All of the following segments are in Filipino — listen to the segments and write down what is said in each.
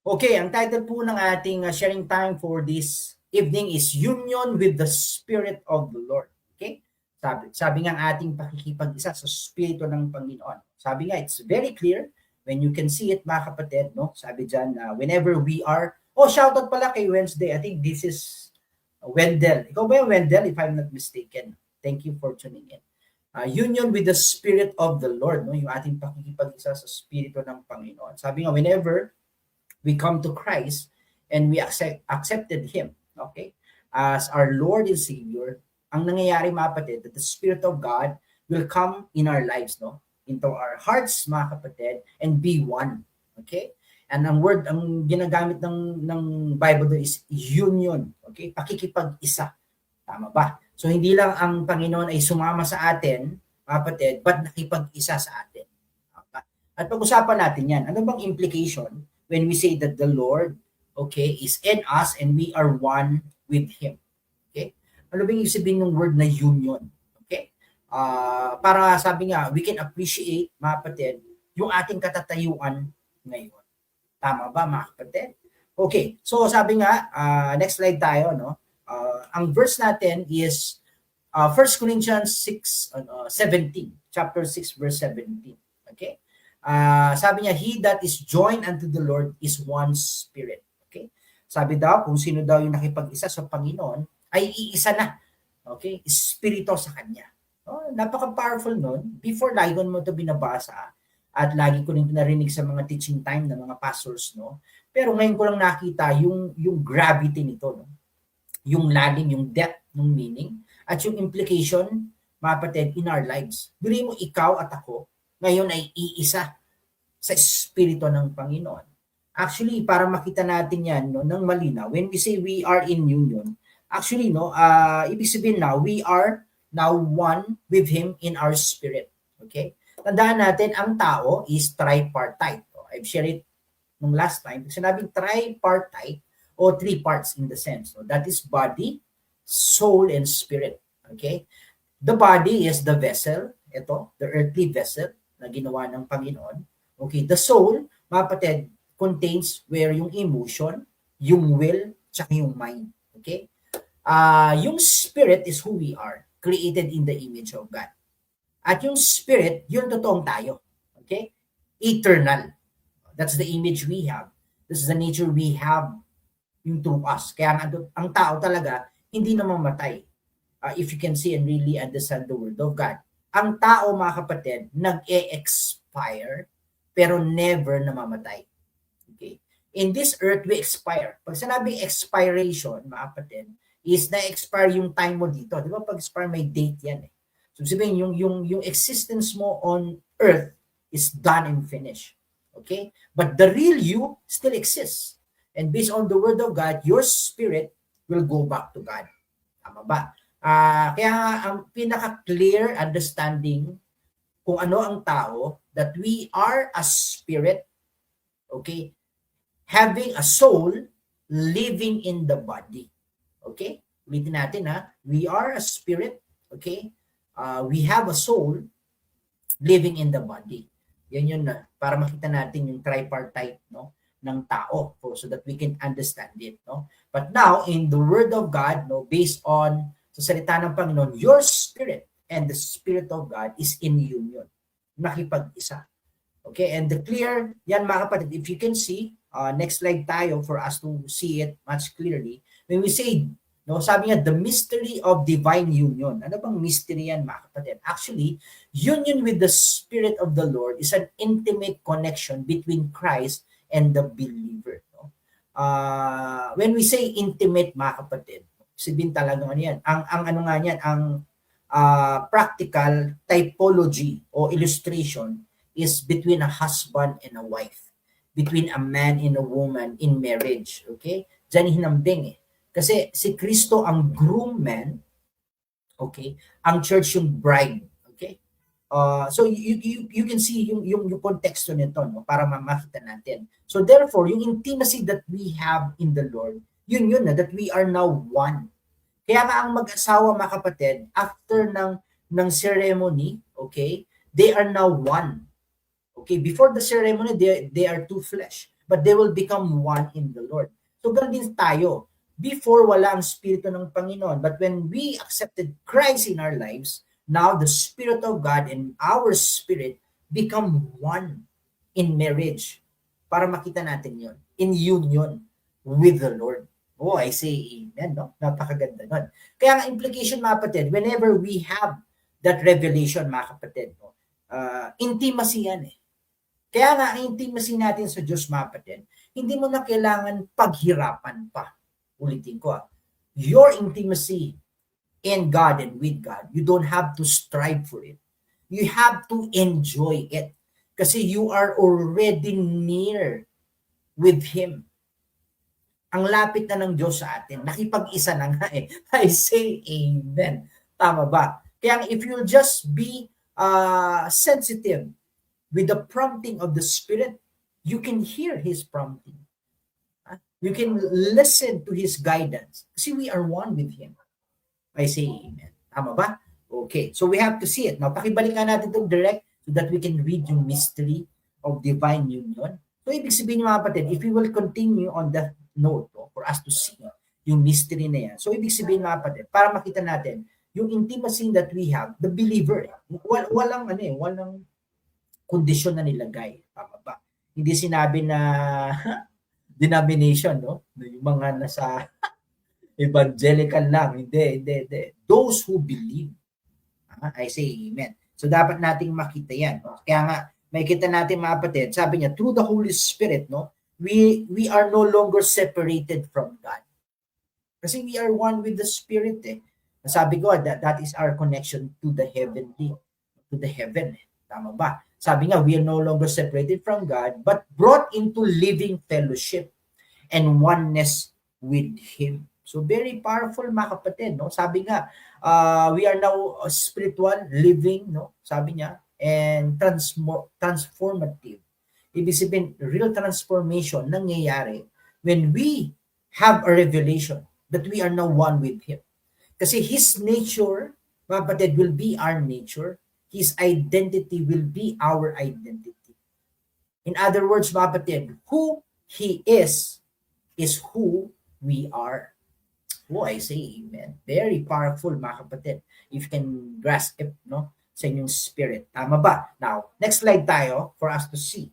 Okay, ang title po ng ating sharing time for this evening is Union with the Spirit of the Lord. Okay? Sabi nga ating pakikipag-isa sa Spirito ng Panginoon. Sabi nga, it's very clear when you can see it, mga kapatid, no? Sabi dyan, whenever we are, shoutout pala kay Wednesday. I think this is Wendell. Ikaw ba yung Wendell, if I'm not mistaken? Thank you for tuning in. Union with the Spirit of the Lord, no? Yung ating pakikipag-isa sa Spirito ng Panginoon. Sabi nga, whenever we come to Christ and we accepted Him, okay, as our Lord and Savior, ang nangyayari, mga kapatid, that the Spirit of God will come in our lives, no? Into our hearts, mga kapatid, and be one. Okay? And ang ginagamit ng Bible doon is union. Okay? Pakikipag-isa. Tama ba? So, hindi lang ang Panginoon ay sumama sa atin, mga kapatid, but nakipag-isa sa atin. Okay? At pag-usapan natin yan. Ano bang implication when we say that the Lord, okay, is in us and we are one with Him. Okay? Ano ba yung sabihin ng word na union? Okay? Para sabi nga, we can appreciate, mga kapatid, yung ating katatayuan ngayon. Tama ba, mga kapatid? Okay, so sabi nga, next slide tayo, no? Ang verse natin is 1 Corinthians 6:17, chapter 6, verse 17. Okay? Sabi niya, he that is joined unto the Lord is one spirit. Okay? Sabi daw, kung sino daw yung nakipag-isa sa Panginoon, ay iisa na. Okay? Espiritu sa Kanya. Napaka-powerful nun. Before, lagi ko naman ito binabasa at lagi ko rin narinig sa mga teaching time ng mga pastors, no? Pero ngayon ko lang nakita yung gravity nito, no? Yung lalim, yung depth ng meaning, at yung implication, mga kapatid, in our lives. Bili mo, ikaw at ako, ngayon ay iisa sa Espiritu ng Panginoon. Actually, para makita natin yan, no, ng malinaw, when we say we are in union, actually, no, ibig sabihin na, we are now one with Him in our spirit. Okay? Tandaan natin, ang tao is tripartite. I've shared it nung last time. Sinabing tripartite o three parts in the sense. No? That is body, soul, and spirit. Okay? The body is the vessel. Ito, the earthly vessel na ginawa ng Panginoon. Okay, the soul, mga kapatid, contains where yung emotion, yung will, tsaka yung mind. Okay? Yung spirit is who we are, created in the image of God. At yung spirit, yung totoong tayo. Okay? Eternal. That's the image we have. This is the nature we have yung through us. Kaya ang tao talaga, hindi na mamatay. If you can see and really understand the Word of God. Ang tao, mga kapatid, nag-e-expire pero never namamatay. Okay? In this earth, we expire. Pag sinabing expiration, mga kapatid, is na-expire yung time mo dito. Di ba pag expire, may date yan eh. So sabihin, yung existence mo on earth is done and finished. Okay? But the real you still exists. And based on the Word of God, your spirit will go back to God. Tama ba? Kaya ang pinaka-clear understanding kung ano ang tao, that we are a spirit, okay, having a soul, living in the body. Okay? Ulitin natin ha. We are a spirit, okay? We have a soul, living in the body. Yan yun na, para makita natin yung tripartite, no, ng tao, so that we can understand it, no? But now, in the Word of God, no, based on sa salita ng Panginoon, your spirit and the Spirit of God is in union. Nakipag-isa. Okay, and the clear, yan mga kapatid, if you can see, next slide tayo for us to see it much clearly. When we say, no, sabi nga, the mystery of divine union. Ano bang mystery yan, mga kapatid? Actually, union with the Spirit of the Lord is an intimate connection between Christ and the believer. No? When we say intimate, mga kapatid, sabihin talaga ano yan. Ang ano nga yan, ang practical typology o illustration is between a husband and a wife. Between a man and a woman in marriage. Okay? Diyan hinambing eh. Kasi si Kristo ang groomman, okay? Ang church yung bride, okay? So you can see yung konteksto nito, no, para makita natin. So therefore, yung intimacy that we have in the Lord, yun na, that we are now one. Kaya nga ang mag-asawa, mga kapatid, after ng ceremony, okay, they are now one. Okay, before the ceremony, they are two flesh. but they will become one in the Lord. So ganun din tayo. Before, wala ang Espiritu ng Panginoon. But when we accepted Christ in our lives, now the Spirit of God and our spirit become one in marriage. Para makita natin yon, in union with the Lord. Oh, I say amen, no? Napakaganda nun. Kaya ang implication, mga kapatid, whenever we have that revelation, mga kapatid, no? Intimacy yan eh. Kaya nga, ang intimacy natin sa Diyos, mga kapatid, hindi mo na kailangan paghirapan pa. Ulitin ko, your intimacy in God and with God, you don't have to strive for it. You have to enjoy it. Kasi you are already near with Him. Ang lapit na ng Diyos sa atin. Nakipag-isa na nga eh. I say amen. Tama ba? Kaya if you'll just be sensitive with the prompting of the Spirit, you can hear His prompting. You can listen to His guidance. Kasi we are one with Him. I say amen. Tama ba? Okay. So we have to see it. Now, pakibalikan natin itong direct so that we can read yung mystery of divine union. So, ibig sabihin mga kapatid, if we will continue on the note for us to see yung mystery na yan. So, ibig sabihin mga kapatid, para makita natin yung intimacy that we have, the believer, walang kondisyon na nilagay. Tama ba? Hindi sinabi na denomination, no? Yung mga nasa evangelical lang. Hindi. Those who believe. I say amen. So, dapat nating makita yan. No? Kaya nga, makikita natin mga kapatid, sabi niya, through the Holy Spirit, no, we are no longer separated from God. Kasi we are one with the Spirit eh. Sabi ko, that is our connection to the heavenly, to the heaven. Tama ba? Sabi nga, we are no longer separated from God, but brought into living fellowship and oneness with Him. So very powerful mga kapatid, no? Sabi nga, we are now spiritual, living, no? Sabi niya, and transformative. Ibig sabihin, real transformation nangyayari when we have a revelation that we are now one with Him. Kasi His nature, mga kapatid, will be our nature. His identity will be our identity. In other words, mga kapatid, who He is who we are. Oh, I say amen. Very powerful, mga kapatid. If you can grasp it, no? Sa inyong spirit. Tama ba? Now, next slide tayo for us to see.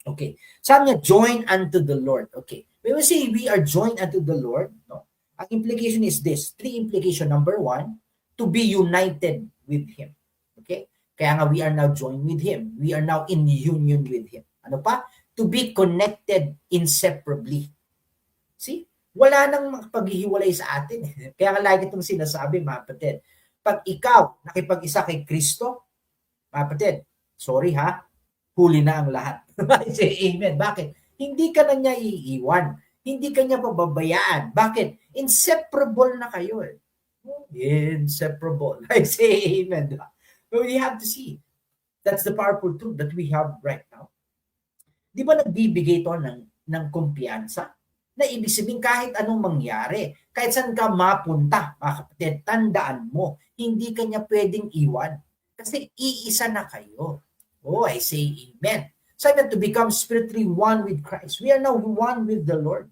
Okay. Sabi niya, join unto the Lord. Okay. When we say we are joined unto the Lord, no? Ang implication is this. 3 implication. Number 1, to be united with Him. Okay? Kaya nga we are now joined with Him. We are now in union with Him. Ano pa? To be connected inseparably. See? Wala nang paghihiwalay sa atin. Kaya nga lagi itong sinasabi, mga kapatid. Pag ikaw nakipag-isa kay Kristo, mga kapatid, sorry ha, huli na ang lahat. Say amen. Bakit? Hindi ka na niya iiwan. Hindi ka niya pababayaan. Bakit? Inseparable na kayo eh. Inseparable. I say amen. So you have to see. That's the powerful tool that we have right now. Di ba nagbibigay ito ng kumpiyansa? Na ibig sabihin kahit anong mangyari, kahit saan ka mapunta, mga kapatid, tandaan mo, hindi ka niya pwedeng iwan. Kasi iisa na kayo. Oh, I say amen. Sabi to become spiritually one with Christ. We are now one with the Lord.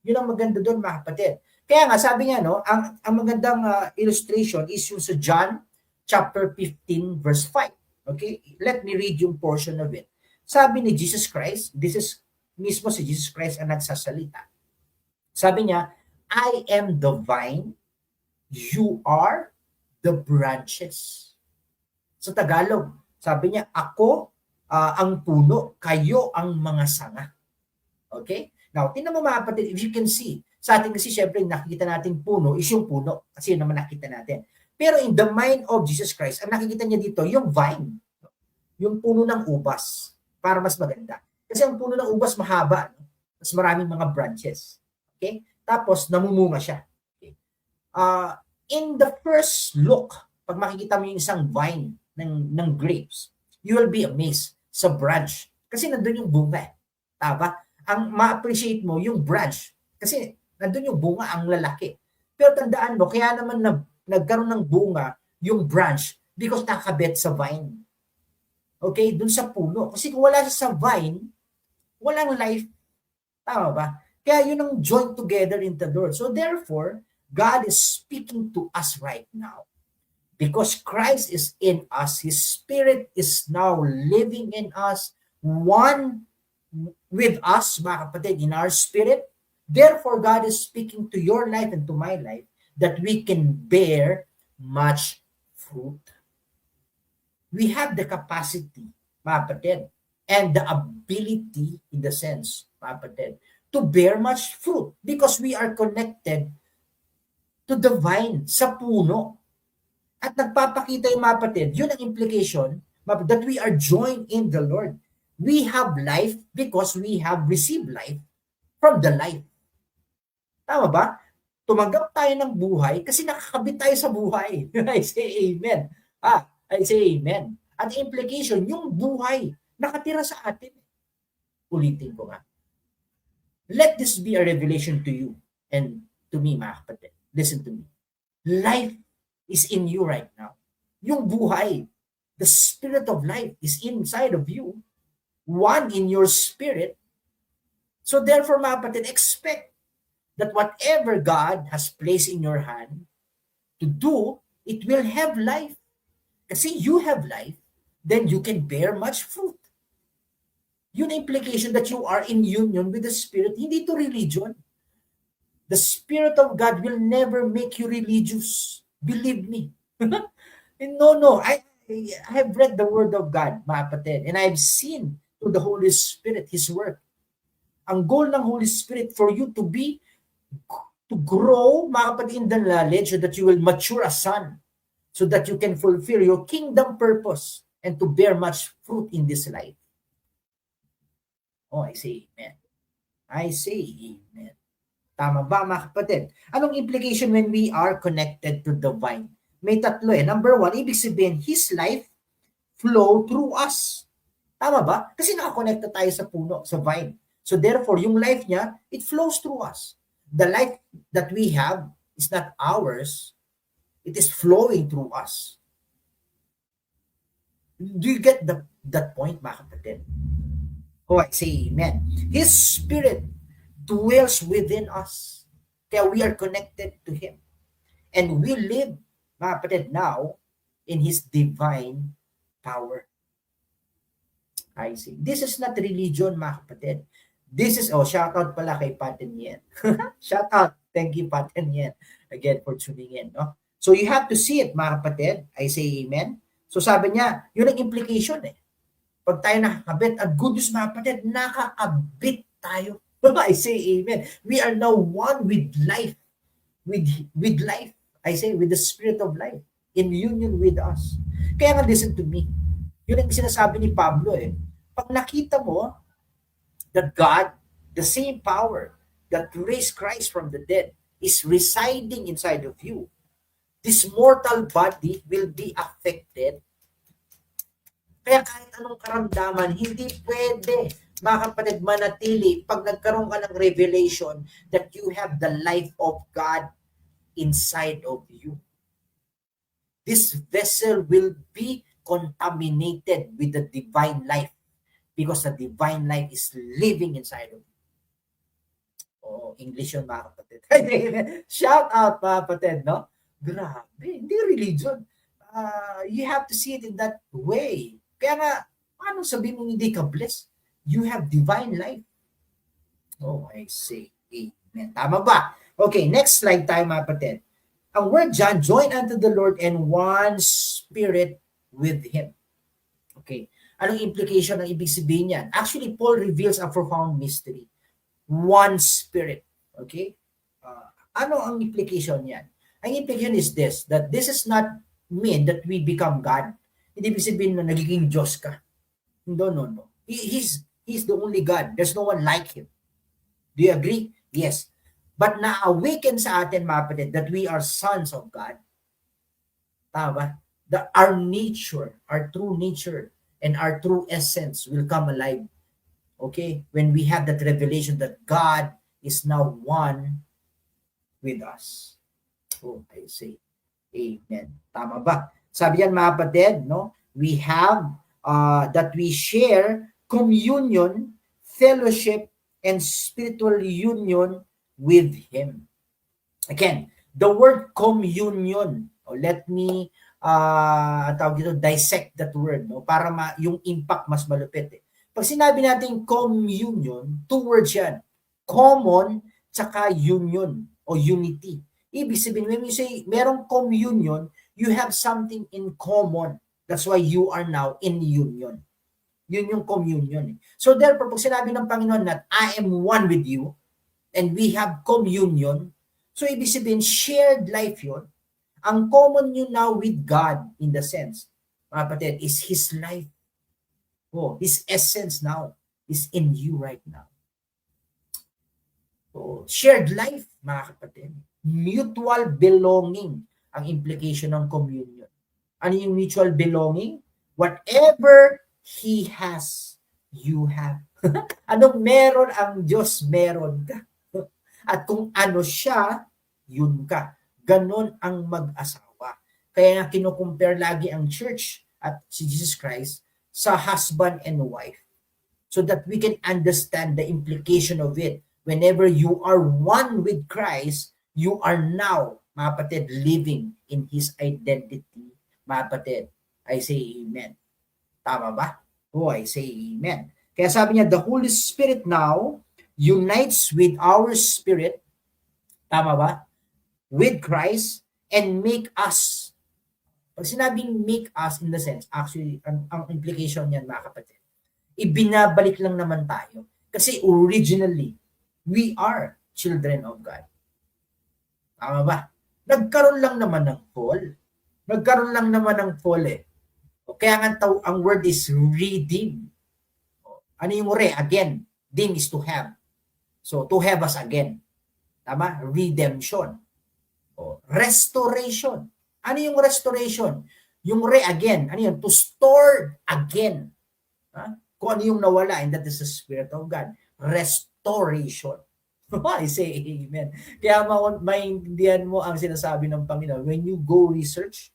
Yun ang maganda doon, mga kapatid. Kaya nga, sabi niya, no, ang magandang illustration is yung sa John chapter 15, verse 5. Okay? Let me read yung portion of it. Sabi ni Jesus Christ, this is mismo si Jesus Christ ang nagsasalita. Sabi niya, I am the vine, you are the branches. Sa Tagalog, sabi niya, ako ang puno, kayo ang mga sanga. Okay? Now, tingnan mo mga kapatid, if you can see, sa atin kasi syempre nakikita natin puno is yung puno, kasi yun naman nakita natin. Pero in the mind of Jesus Christ, ang nakikita niya dito, yung vine, yung puno ng ubas, para mas maganda. Kasi ang puno ng ubas mahaba, no? Mas maraming mga branches. Okay? Tapos, namumunga siya. Okay? In the first look, pag makikita mo yung isang vine ng grapes, you will be amazed sa branch. Kasi nandun yung bunga. Tama? Ang ma-appreciate mo yung branch. Kasi nandun yung bunga, ang lalaki. Pero tandaan mo, kaya naman nagkaroon ng bunga yung branch because nakabit sa vine. Okay? Dun sa puno. Kasi kung wala siya sa vine, walang life Tama ba? Kaya yun ang joined together in the Lord. So therefore, God is speaking to us right now. Because Christ is in us, His Spirit is now living in us, one with us, mga kapatid, in our spirit. Therefore, God is speaking to your life and to my life that we can bear much fruit. We have the capacity, mga kapatid, and the ability, in the sense, mga kapatid, to bear much fruit because we are connected to the vine, sa puno. At nagpapakita yung mga kapatid, yun ang implication that we are joined in the Lord. We have life because we have received life from the life. Tama ba? Tumanggap tayo ng buhay kasi nakakabit tayo sa buhay. I say amen. I say amen. At implication, yung buhay nakatira sa atin. Ulitin ko nga. Let this be a revelation to you and to me, mga kapatid. Listen to me. Life is in you right now. Yung buhay, the spirit of life is inside of you, one in your spirit. So therefore, mga kapatid, expect that whatever God has placed in your hand to do, it will have life. Kasi you have life, then you can bear much fruit. Yun implication that you are in union with the Spirit, hindi to religion. The Spirit of God will never make you religious. Believe me. No. I have read the Word of God, mga kapatid, and I've seen through the Holy Spirit His work. Ang goal ng Holy Spirit for you to grow, mga kapatid, in the knowledge so that you will mature a son, so that you can fulfill your kingdom purpose and to bear much fruit in this life. Oh, I say amen. I say amen. Tama ba, mga kapatid? Anong implication when we are connected to the vine? May tatlo eh. Number one, ibig sabihin, His life flow through us. Tama ba? Kasi nakakonekta tayo sa puno, sa vine. So therefore, yung life niya, it flows through us. The life that we have is not ours. It is flowing through us. Do you get that point, mga kapatid? Oh, I say amen. His Spirit dwells within us. Kaya we are connected to Him. And we live, mga kapatid, now in His divine power. I see. This is not religion, mga kapatid. This is, shout out pala kay Paten Yen. Shout out. Thank you, Paten Yen, again for tuning in. No? So you have to see it, mga kapatid. I say amen. So sabi niya, yun ang implication eh. Pag tayo nakakabit, at good news, mga kapatid, nakakabit tayo. I say amen. We are now one with life. With life. I say with the Spirit of life. In union with us. Kaya nga, listen to me. Yun ang sinasabi ni Pablo eh. Pag nakita mo that God, the same power that raised Christ from the dead, is residing inside of you, this mortal body will be affected. Kaya kahit anong karamdaman, hindi pwede, mga kapatid, manatili pag nagkaroon ka ng revelation that you have the life of God inside of you. This vessel will be contaminated with the divine life because the divine life is living inside of you. Oh, English yun, mga kapatid. Shout out, mga kapatid, no? Grabe, hindi religion. You have to see it in that way. Kaya nga, paano sabihin mo hindi ka blessed? You have divine life. Oh, I say amen. Tama ba? Okay, next slide tayo, mga kapatid. Ang word dyan, join unto the Lord and one spirit with Him. Okay. Anong implication ng ibig sabihin yan? Actually, Paul reveals a profound mystery. One spirit. Okay? Ano ang implication yan? Ang implication is this, that this is not mean that we become God. Hindi ibig sabihin na nagiging Diyos ka. No. He's the only God. There's no one like Him. Do you agree? Yes. But na-awaken sa atin, mga kapatid, that we are sons of God. Tama ba? That our nature, our true nature, and our true essence will come alive. Okay? When we have that revelation that God is now one with us. Oh, I say, amen. Tama ba? Sabi yan, mga kapatid, no? We have that we share communion, fellowship, and spiritual union with Him. Again, the word communion. Let me tawag dito, dissect that word, no, para yung impact mas malupit. Pag sinabi natin communion, two words yan. Common tsaka union o unity. Ibig sabihin, when you say merong communion, you have something in common. That's why you are now in union. Yun yung communion. So therefore, pag sinabi ng Panginoon that I am one with you and we have communion, so ibig sabihin, shared life yun. Ang common nyo now with God in the sense, mga kapatid, is His life. His essence now is in you right now. Shared life, mga kapatid. Mutual belonging ang implication ng communion. Ano yung mutual belonging? Whatever He has, you have. Anong meron ang Diyos, meron ka. At kung ano siya, yun ka. Ganon ang mag-asawa. Kaya nga kinukumpare lagi ang church at si Jesus Christ sa husband and wife. So that we can understand the implication of it. Whenever you are one with Christ, you are now, mga kapatid, living in His identity. Mga kapatid, I say amen. Tama ba? I say amen. Kaya sabi niya, the Holy Spirit now unites with our spirit, tama ba? With Christ and make us. Pag sinabing make us in the sense, actually, ang implication niyan, mga kapatid, ibinabalik lang naman tayo. Kasi originally, we are children of God. Tama ba? Nagkaroon lang naman ng fall. Nagkaroon lang naman ng fall eh. Kaya nga ang word is redeem. Ano yung re? Again. Dim is to have. So, to have us again. Tama? Redemption. Restoration. Ano yung restoration? Yung re again. Ano yun? To store again. Kung ano yung nawala, and that is the Spirit of God. Restoration. I say amen. Kaya maintindihan mo ang sinasabi ng Panginoon. When you go research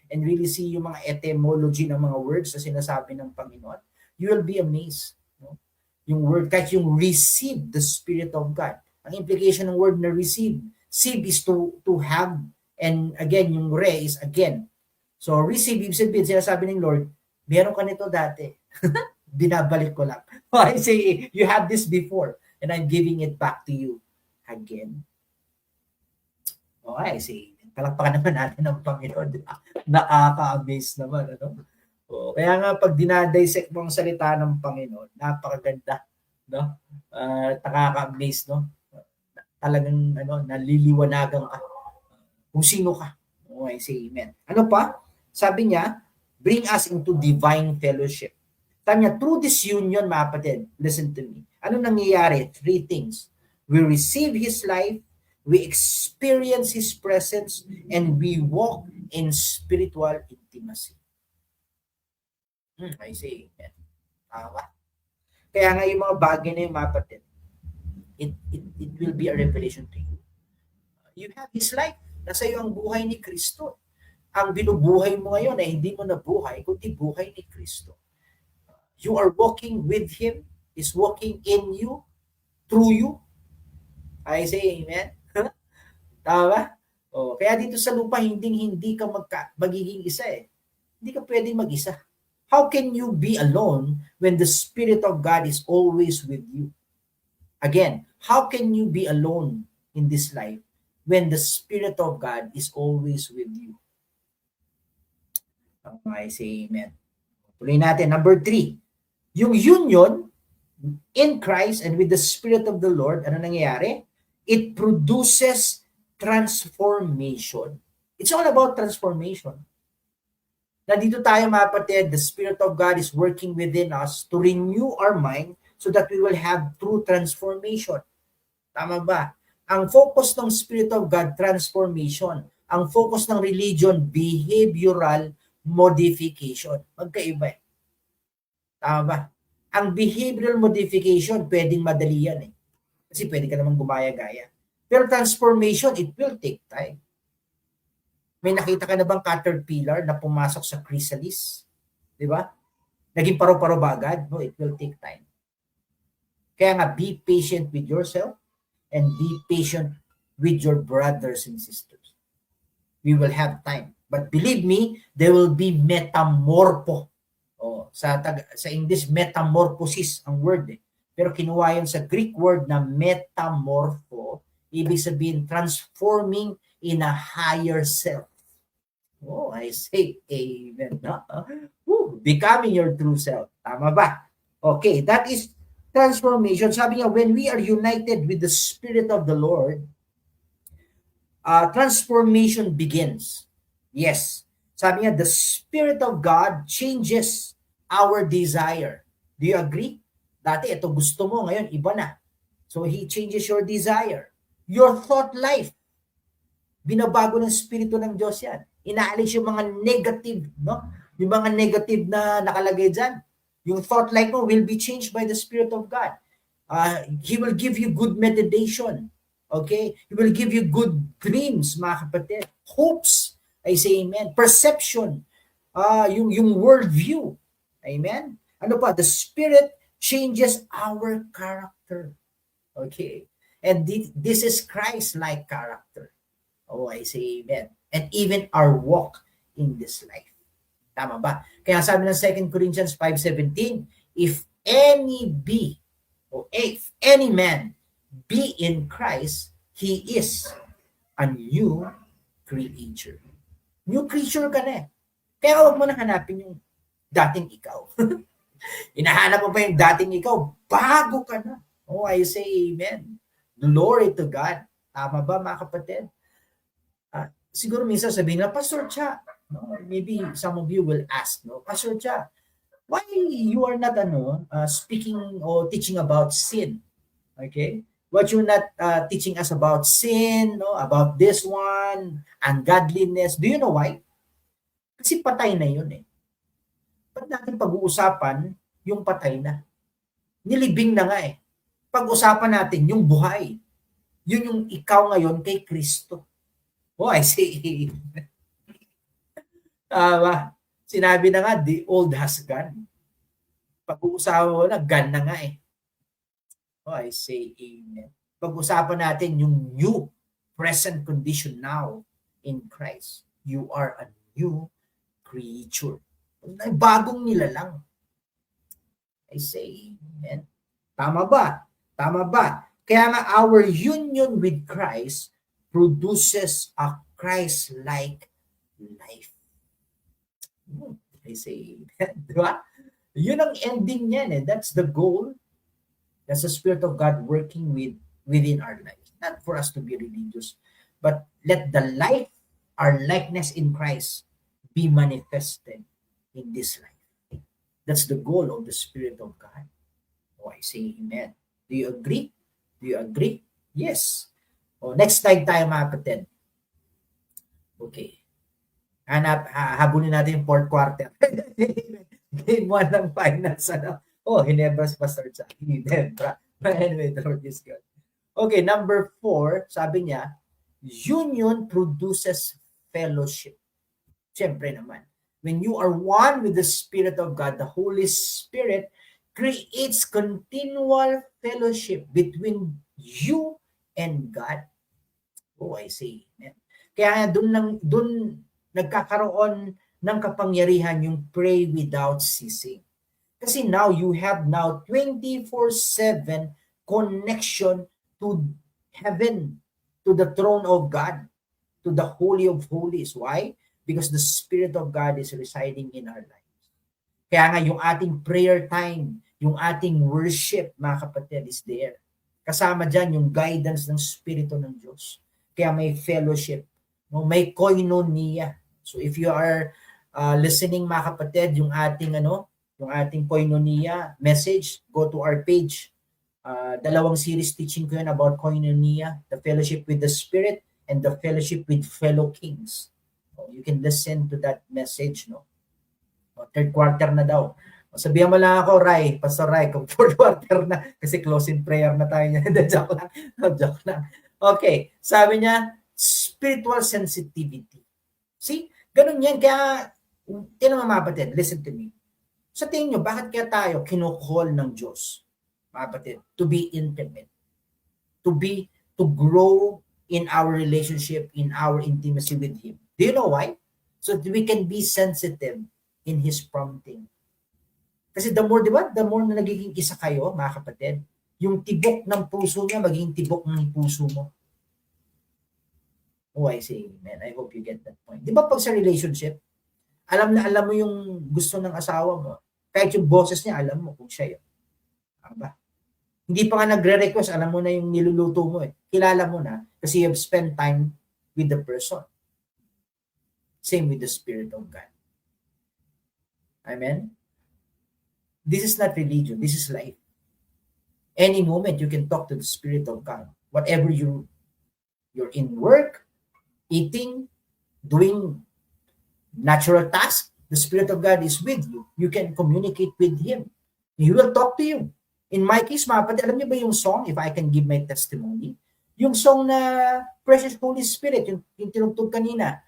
and really see yung mga etymology ng mga words na sinasabi ng Panginoon, you will be amazed. No? Yung word, kahit yung receive the Spirit of God. Ang implication ng word na receive is to have, and again, yung re is again. So receive, ibig sabihin, sinasabi ng Lord, meron ka nito dati. Binabalik ko lang. I say, you had this before, and I'm giving it back to you again. I say, palakpakan naman natin ang Panginoon. Nakaka-amaze naman. Ano? Kaya nga, pag dinadissect mo ang salita ng Panginoon, napakaganda. No? Nakaka-amaze, no? Talagang naliliwanagan ka kung sino ka. I say amen. Ano pa? Sabi niya, bring us into divine fellowship. Sabi niya, through this union, mga kapatid, listen to me. Ano nangyayari? 3 things. We receive His life, we experience His presence, and we walk in spiritual intimacy. I say amen. Kaya nga yung mga bagay na yung mga kapatid, it will be a revelation to you. You have His life. Nasa iyo ang buhay ni Kristo. Ang binubuhay mo ngayon ay hindi mo na buhay, kundi buhay ni Kristo. You are walking with Him, is walking in you, through you. I say amen. Tama ba? Kaya dito sa lupa, hindi ka magiging isa eh. Hindi ka pwedeng mag-isa. How can you be alone when the Spirit of God is always with you? Again, how can you be alone in this life when the Spirit of God is always with you? I say amen. Tuloy natin. Number 3, yung union in Christ and with the Spirit of the Lord, ano nangyayari? It produces transformation. It's all about transformation. Nandito tayo, mga kapatid, the Spirit of God is working within us to renew our mind so that we will have true transformation. Tama ba? Ang focus ng Spirit of God, transformation. Ang focus ng religion, behavioral modification. Magkaiba eh. Tama ba? Ang behavioral modification, pwedeng madali yan eh. Kasi pwede ka naman gumaya-gaya. Pero transformation, it will take time. May nakita ka na bang caterpillar na pumasok sa chrysalis? Di ba? Naging paro-paro ba agad? No, it will take time. Kaya nga, be patient with yourself and be patient with your brothers and sisters. We will have time. But believe me, there will be metamorpho. Sa English, metamorphosis ang word eh. Pero kinuha yun sa Greek word na metamorpho, ibig sabihin transforming in a higher self. I say amen. No? Becoming your true self. Tama ba? Okay, that is transformation. Sabi nga, when we are united with the Spirit of the Lord, transformation begins. Yes. Sabi nga, the Spirit of God changes our desire. Do you agree? Dati, ito gusto mo, ngayon iba na. So, He changes your desire. Your thought life. Binabago ng Espiritu ng Diyos yan. Inaalis yung mga negative, no? Yung mga negative na nakalagay dyan. Yung thought life mo will be changed by the Spirit of God. He will give you good meditation. Okay? He will give you good dreams, mga kapatid. Hopes. I say amen. Perception. Yung worldview. Amen? Ano pa? The Spirit changes our character. Okay? And this is Christ-like character. I say amen. And even our walk in this life. Tama ba? Kaya sabi ng 2 Corinthians 5:17, if any man be in Christ, he is a new creature. New creature ka na eh. Kaya huwag mo na hanapin yung dating ikaw. Hinahanap mo pa yung dating ikaw, bago ka na. I say amen. Glory to God. Tama ba mga kapatid? Siguro minsan sabihin na, Pastor Cha, no? Maybe some of you will ask, no? Pastor Cha, why you are not speaking or teaching about sin? Okay? What you're not teaching us about sin, no? About this one, ungodliness. Do you know why? Kasi patay na yun eh. Ba't natin pag-uusapan yung patay na? Nilibing na nga eh. Pag-usapan natin yung buhay. Yun yung ikaw ngayon kay Kristo. I see. Sinabi na nga, the old has gone. Pag-uusapan mo na, gone na nga eh. I say amen. Pag-usapan natin yung new present condition now in Christ. You are a new creature. Bagong nilalang. I say amen. Tama ba? Tama ba? Kaya nga our union with Christ produces a Christ-like life. I say, diba? Yun ang ending niyan eh. That's the goal. That's the Spirit of God working within our lives. Not for us to be religious, but let the life, our likeness in Christ, be manifested in this life. That's the goal of the Spirit of God. I say amen. Do you agree? Do you agree? Yes. Next slide tayo mga kapatid. Okay. Habulin natin yung fourth quarter. Game 1 ng finance. Hinebra si Pastor Cha. Hinebra. Anyway, the Lord is good. Okay, number 4, sabi niya, union produces fellowship. Siyempre naman. When you are one with the Spirit of God, the Holy Spirit creates continual fellowship between you and God. I say amen. Kaya dun nagkakaroon ng kapangyarihan yung pray without ceasing. Kasi now you have 24/7 connection to heaven, to the throne of God, to the Holy of Holies. Why? Because the Spirit of God is residing in our lives. Kaya nga yung ating prayer time, yung ating worship, mga kapatid, is there. Kasama dyan yung guidance ng Espiritu ng Diyos. Kaya may fellowship, may koinonia. So if you are listening, mga kapatid, yung ating koinonia message, go to our page. 2 series teaching ko yun about koinonia, the fellowship with the Spirit and the fellowship with fellow kings. You can listen to that message, no? Third quarter na daw. Sabihan mo lang ako, Pastor Ray, kung fourth quarter na, kasi closing prayer na tayo niya. Joke lang. Okay, sabi niya, spiritual sensitivity. See? Ganun yan. Kaya, tinanong mga kapatid, listen to me. Sa tingin nyo, bakit kaya tayo kinukol ng Diyos? mga kapatid, to be intimate, to grow in our relationship, in our intimacy with Him. Do you know why? So that we can be sensitive in His prompting. Kasi the more, di ba, the more na nagiging isa kayo, mga kapatid, yung tibok ng puso niya, magiging tibok ng puso mo. Oh, I say amen. I hope you get that point. Di ba pag sa relationship, alam na alam mo yung gusto ng asawa mo. Kahit yung boses niya, alam mo kung siya yun. Ba? Hindi pa nga nagre-request, alam mo na yung niluluto mo eh. Kilala mo na kasi you've spent time with the person. Same with the Spirit of God. Amen? This is not religion. This is life. Any moment you can talk to the Spirit of God. Whatever you're in work, eating, doing natural tasks, the Spirit of God is with you. You can communicate with Him. He will talk to you. In my case, mga kapatid, alam niyo ba yung song, if I can give my testimony? Yung song na Precious Holy Spirit, yung tinugtog kanina,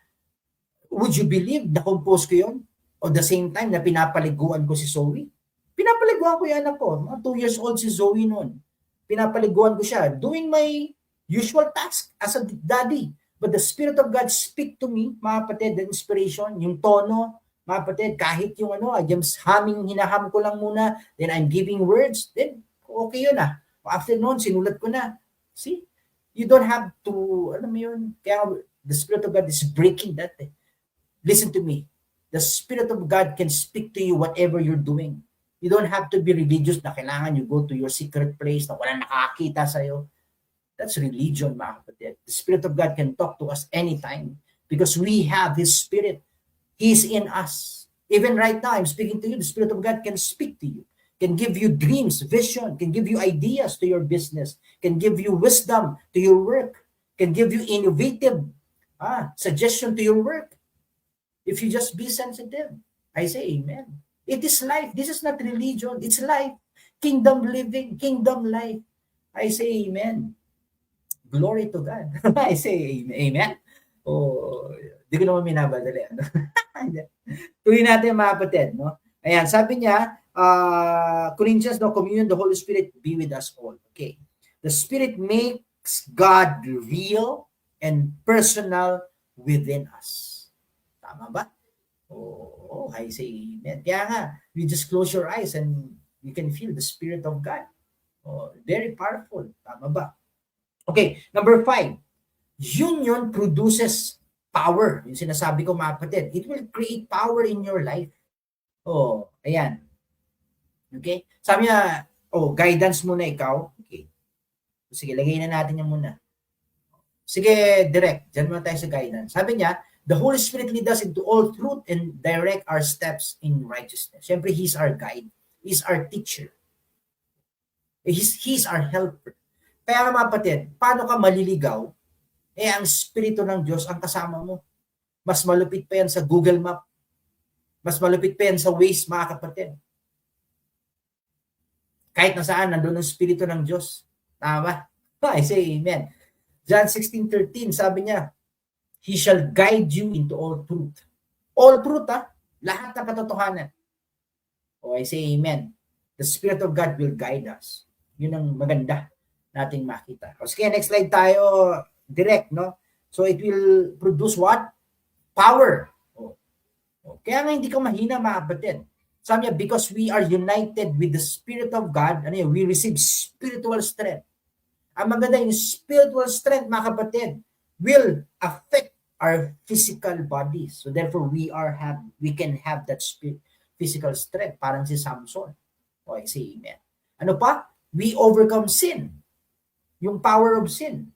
would you believe na-compose ko yun? O the same time na pinapaliguan ko si Zoe? Pinapaliguan ko yung anak ko. Mga 2 years old si Zoe noon. Pinapaliguan ko siya, doing my usual task as a daddy. But the Spirit of God speak to me, mga kapatid, the inspiration, yung tono, mga kapatid, kahit yung I just humming, hinaham ko lang muna, then I'm giving words, then okay yun ah. After noon, sinulat ko na. See? You don't have to, alam mo yun, kaya the Spirit of God is breaking that. Listen to me. The Spirit of God can speak to you whatever you're doing. You don't have to be religious na kailangan you go to your secret place na wala nakakita sa'yo. That's religion, mga kapatid. The Spirit of God can talk to us anytime because we have His Spirit. He's in us. Even right now, I'm speaking to you. The Spirit of God can speak to you, can give you dreams, vision, can give you ideas to your business, can give you wisdom to your work, can give you innovative suggestion to your work. If you just be sensitive, I say amen. It is life. This is not religion. It's life. Kingdom living, kingdom life. I say amen. Glory to God. I say amen. Di ko naman minabadali. Tuloy natin mga kapatid. No? Ayan, sabi niya, Corinthians, no, communion, the Holy Spirit be with us all. Okay. The Spirit makes God real and personal within us. Tama ba? I say amen. Kaya nga, you just close your eyes and you can feel the Spirit of God. Very powerful. Tama ba? Okay, number 5. Union produces power. Yung sinasabi ko mga kapatid, it will create power in your life. Ayan. Okay? Sabi niya, guidance muna ikaw. Okay. Sige, lagay na natin yan muna. Sige, direct. Diyan muna tayo sa guidance. Sabi niya, the Holy Spirit lead us into all truth and direct our steps in righteousness. Siyempre, He's our guide. He's our teacher. He's our helper. Kaya mga kapatid, paano ka maliligaw? Ang Espiritu ng Diyos ang kasama mo. Mas malupit pa yan sa Google Map. Mas malupit pa yan sa Waze, mga kapatid. Kahit nasaan, nandun ang Espiritu ng Diyos. Tama? I say amen. John 16:13, sabi niya, He shall guide you into all truth. All truth, lahat ng katotohanan. I say amen. The Spirit of God will guide us. Yun ang maganda nating makita. Sige, next slide tayo. Direct, no? So it will produce what? Power. Kaya nga hindi ka mahina, mga kapatid. Sabi niya, because we are united with the Spirit of God, we receive spiritual strength. Ang maganda, yung spiritual strength, mga kapatid, will affect our physical bodies. So therefore, we can have that physical strength, parang si Samson. I say amen. Ano pa? We overcome sin. Yung power of sin.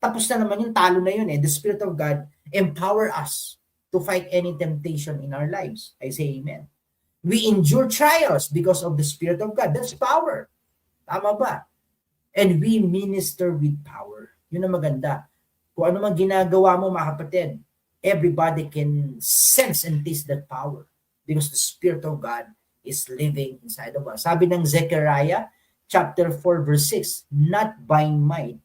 Tapos na naman yung talo na yun. The Spirit of God empower us to fight any temptation in our lives. I say amen. We endure trials because of the Spirit of God. That's power. Tama ba? And we minister with power. Yun ang maganda. Kung ano man ginagawa mo, mga kapatid, everybody can sense and taste that power because the Spirit of God is living inside of us. Sabi ng Zechariah chapter 4 verse 6, not by might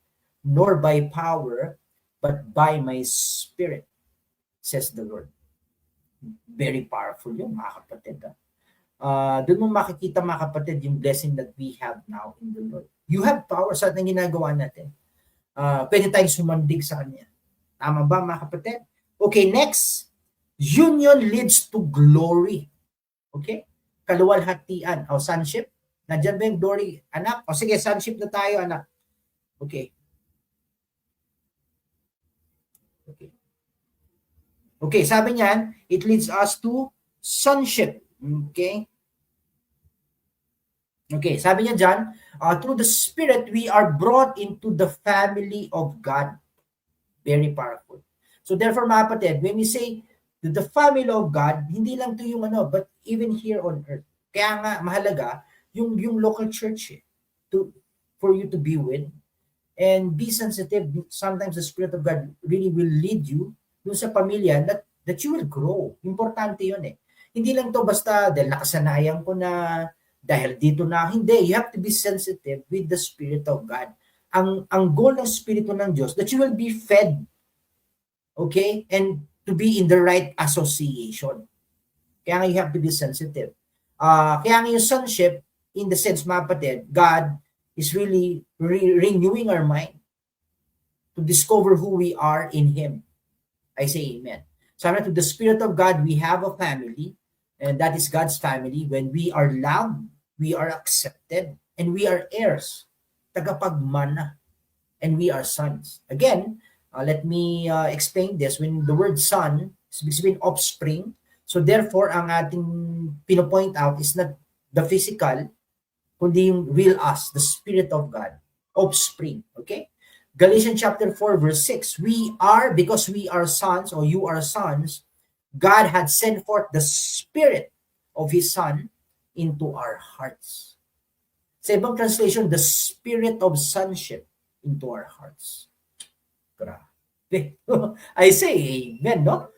nor by power, but by my Spirit, says the Lord. Very powerful yun, mga kapatid. Doon mo makikita mga kapatid yung blessing that we have now in the Lord. You have power sa ating ginagawa natin. Pwede tayong sumandig sa Kanya. Tama ba mga kapatid? Okay, next. Union leads to glory. Okay? Kaluwalhatian o sonship. Nandiyan ba yung glory, anak? O sige, sonship na tayo, anak. Okay. Okay. Okay, sabi niyan, it leads us to sonship. Okay? Okay, sabi niya dyan, through the Spirit, we are brought into the family of God. Very powerful. So therefore, mga kapatid, when we say the family of God, hindi lang to yung but even here on earth. Kaya nga, mahalaga, yung local church for you to be with. And be sensitive. Sometimes the Spirit of God really will lead you dun sa pamilya that you will grow. Importante yun eh. Hindi lang to basta dahil nakasanayan ko na, dahil dito na. Hindi. You have to be sensitive with the Spirit of God. Ang goal ng Espiritu ng Diyos, that you will be fed. Okay? And to be in the right association. Kaya nga you have to be sensitive. Kaya nga yung sonship, in the sense, mga kapatid, God is really renewing our mind to discover who we are in Him. I say amen. Sabi to the Spirit of God, we have a family, and that is God's family. When we are loved, we are accepted, and we are heirs, tagapagmana, and we are sons. Again, let me explain this. When the word son, is mean offspring, so therefore, ang ating pinopoint out is not the physical, kundi yung real us, the Spirit of God, offspring. Okay? Galatians chapter 4, verse 6, because we are sons, or you are sons, God had sent forth the Spirit of His Son into our hearts. Sa ibang translation, the Spirit of Sonship into our hearts. Grabe. I say amen, no?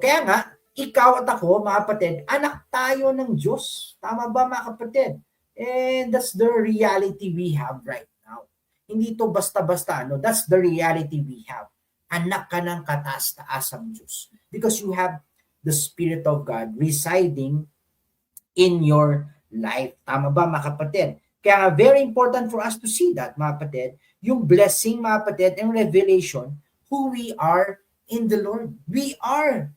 Kaya nga, ikaw at ako, mga kapatid, anak tayo ng Diyos. Tama ba, mga kapatid? And that's the reality we have right now. Hindi to basta-basta, that's the reality we have. Anak ka ng kataas-taasang Diyos. Because you have the Spirit of God residing in your life. Tama ba, mga kapatid? Kaya very important for us to see that, mga kapatid, yung blessing, mga kapatid, and revelation, who we are in the Lord. We are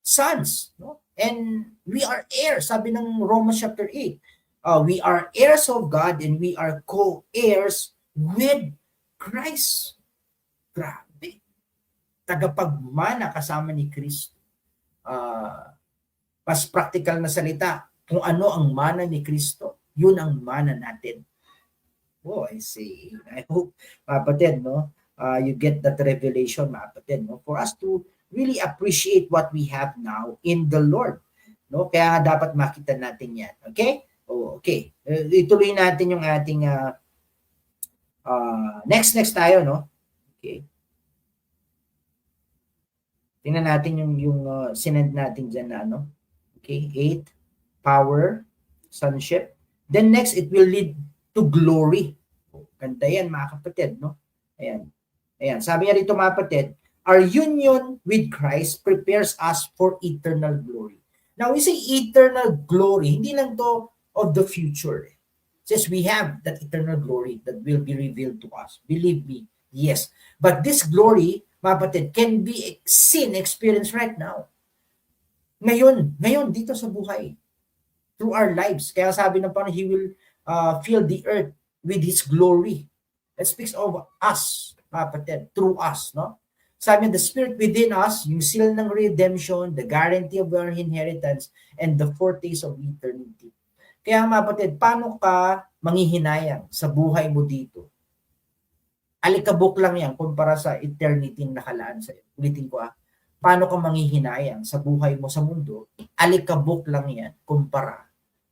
sons, no? And we are heirs, sabi ng Romans chapter 8. We are heirs of God and we are co-heirs with Christ. Grabe. Tagapagmana kasama ni Kristo. Mas practical na salita, kung ano ang mana ni Kristo, yun ang mana natin. Oh, I see. I hope, kapatid, no? You get that revelation, kapatid, no? For us to really appreciate what we have now in the Lord. No? Kaya dapat makita natin yan. Okay? Okay. Ituloy natin yung ating next tayo, no? Okay. Tingnan natin yung sinend natin dyan na, no? Okay, 8, power, sonship. Then next, it will lead to glory. Ganda yan, mga kapatid, no? Ayan. Sabi niya rito, mga kapatid, our union with Christ prepares us for eternal glory. Now, we say eternal glory, hindi lang to of the future. Since we have that eternal glory that will be revealed to us. Believe me, yes. But this glory, mga kapatid, can be seen, experienced right now. Ngayon, dito sa buhay. Through our lives. Kaya sabi ng parang He will fill the earth with His glory. That speaks of us, mga kapatid, through us, no? Sabi the Spirit within us, yung seal ng redemption, the guarantee of our inheritance, and the foretaste of eternity. Kaya mga kapatid, paano ka manghihinayang sa buhay mo dito? Alikabok lang yan kumpara sa eternity na nakalaan sa iyo. Ulitin ko paano ka manghihinayang sa buhay mo sa mundo? Alikabok lang yan kumpara,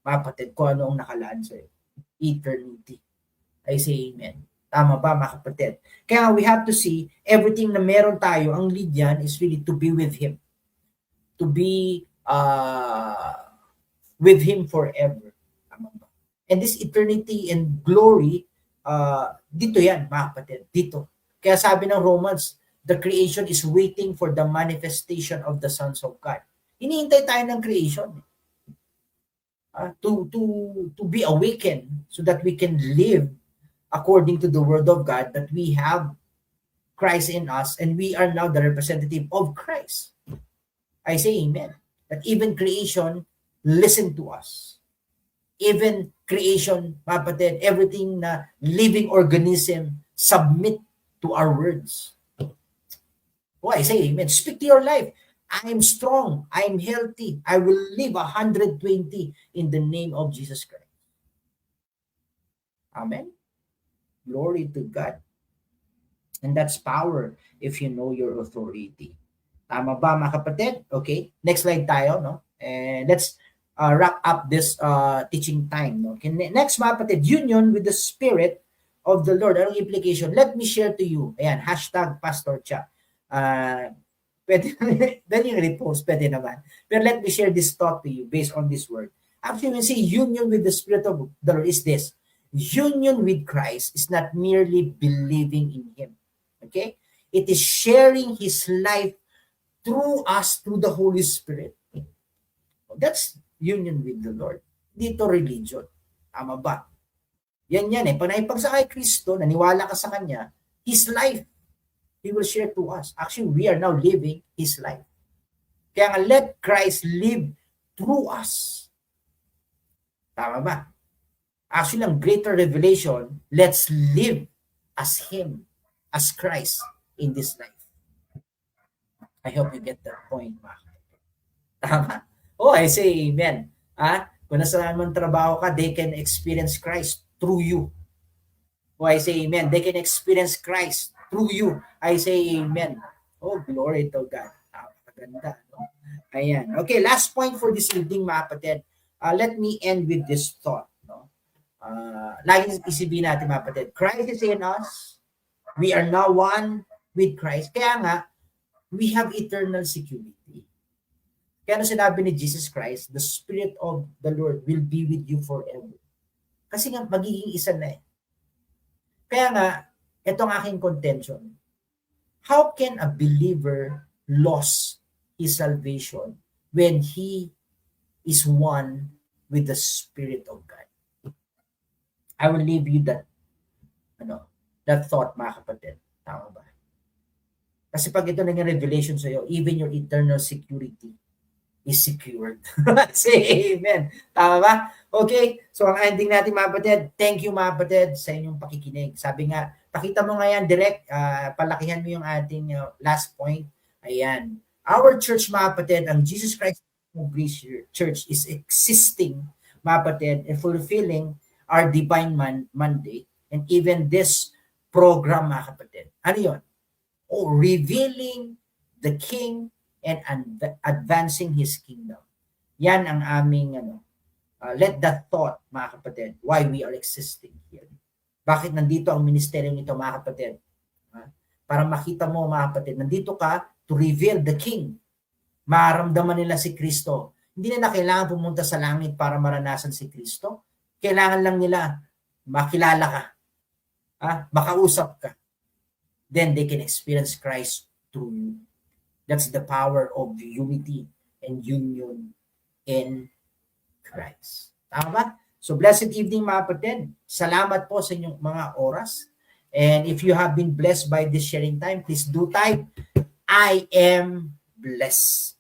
mga kapatid, kung ano ang nakalaan sa iyo. Eternity. I say amen. Tama ba, mga kapatid? Kaya we have to see everything na meron tayo, ang lead yan is really to be with Him. To be with Him forever. Tama ba? And this eternity and glory, dito yan, mga kapatid. Dito. Kaya sabi ng Romans, the creation is waiting for the manifestation of the sons of God. Hinihintay tayo ng creation. to be awakened so that we can live according to the word of God, that we have Christ in us and we are now the representative of Christ. I say amen. That even creation listen to us. Even creation, kapatid, everything na living organism submit to our words. Oh, I say amen. Speak to your life. I'm strong. I'm healthy. I will live 120 in the name of Jesus Christ. Amen. Glory to God. And that's power if you know your authority. Tama ba mga kapatid? Okay. Next slide tayo, no? And let's wrap up this teaching time, no? Okay. Next mga kapatid, union with the Spirit of the Lord. Anong implication? Let me share to you. Ayan, hashtag Pastor Cha. Pwede yung repost, pwede naman. But let me share this thought to you based on this word. Actually, when we say union with the Spirit of the Lord is this. Union with Christ is not merely believing in Him. Okay? It is sharing His life through us, through the Holy Spirit. That's union with the Lord. Dito religion. Tama ba? Yan eh. Pag naipagsa kay Kristo, naniwala ka sa Kanya, His life, He will share to us. Actually, we are now living His life. Kaya nga, let Christ live through us. Tama ba? Actually, ang greater revelation, let's live as Him, as Christ in this life. I hope you get that point, mga kapatid. Tama? Oh, I say amen. Kung nasa naman trabaho ka, they can experience Christ through you. Oh, I say amen. They can experience Christ through you. I say amen. Oh, glory to God. Maganda. No? Ayan. Okay, last point for this evening, mga kapatid. Let me end with this thought. No? Laging isipin natin, mga kapatid. Christ is in us. We are now one with Christ. Kaya nga, we have eternal security. Kaya ano sinabi ni Jesus Christ, the Spirit of the Lord will be with you forever. Kasi nga, magiging isa na eh. Kaya nga, ito ang aking contention. How can a believer lose his salvation when he is one with the Spirit of God? I will leave you that thought, mga kapatid. Tama ba? Kasi pag ito naging revelation sa iyo, even your eternal security is secured. Say amen. Tama ba? Okay, so ang ending natin, mga kapatid, thank you, mga kapatid, sa inyong pakikinig. Sabi nga, pakita mo nga yan direct, palakihan mo yung ating last point. Ayan. Our church, mga kapatid, ang Jesus Christ Church is existing, mga kapatid, and fulfilling our divine mandate. And even this program, mga kapatid. Ano yun? Revealing the King and advancing His kingdom. Yan ang aming let that thought, mga kapatid, why we are existing here. Bakit nandito ang ministeryo nito, mga kapatid? Para makita mo, mga kapatid, nandito ka to reveal the King. Maramdaman nila si Kristo. Hindi na kailangan pumunta sa langit para maranasan si Kristo. Kailangan lang nila makilala ka. Makausap ka. Then they can experience Christ through you. That's the power of unity and union in Christ. Tama ba? So blessed evening, mga kapatid. Salamat po sa inyong mga oras. And if you have been blessed by this sharing time, please do type, I am blessed.